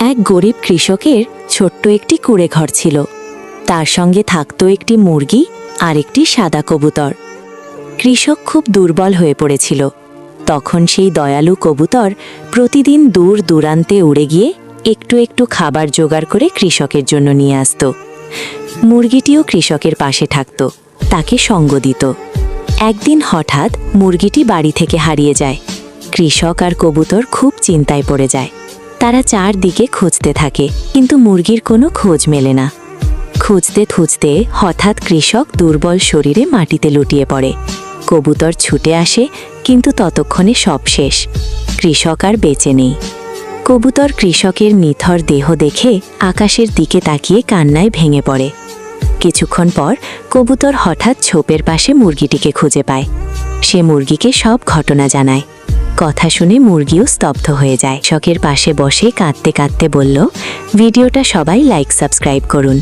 এক গরিব কৃষকের ছোট্ট একটি কুঁড়ে ঘর ছিল। তার সঙ্গে থাকত একটি মুরগি আর একটি সাদা কবুতর। কৃষক খুব দুর্বল হয়ে পড়েছিল। তখন সেই দয়ালু কবুতর প্রতিদিন দূর দূরান্তে উড়ে গিয়ে একটু একটু খাবার জোগাড় করে কৃষকের জন্য নিয়ে আসত। মুরগিটিও কৃষকের পাশে থাকত, তাকে সঙ্গ দিত। একদিন হঠাৎ মুরগিটি বাড়ি থেকে হারিয়ে যায়। কৃষক আর কবুতর খুব চিন্তায় পড়ে যায়। তারা চারদিকে খুঁজতে থাকে, কিন্তু মুরগির কোনো খোঁজ মেলে না। খুঁজতে খুঁজতে হঠাৎ কৃষক দুর্বল শরীরে মাটিতে লুটিয়ে পড়ে। কবুতর ছুটে আসে, কিন্তু ততক্ষণে সব শেষ। কৃষক আর বেঁচে নেই। কবুতর কৃষকের নিথর দেহ দেখে আকাশের দিকে তাকিয়ে কান্নায় ভেঙে পড়ে। কিছুক্ষণ পর কবুতর হঠাৎ ছোপের পাশে মুরগিটিকে খুঁজে পায়। সে মুরগিকে সব ঘটনা জানায়। কথা শুনে মুরগিও স্তব্ধ হয়ে যায়। কৃষকের পাশে বসে কাঁদতে কাঁদতে বলল, ভিডিওটা সবাই লাইক সাবস্ক্রাইব করুন।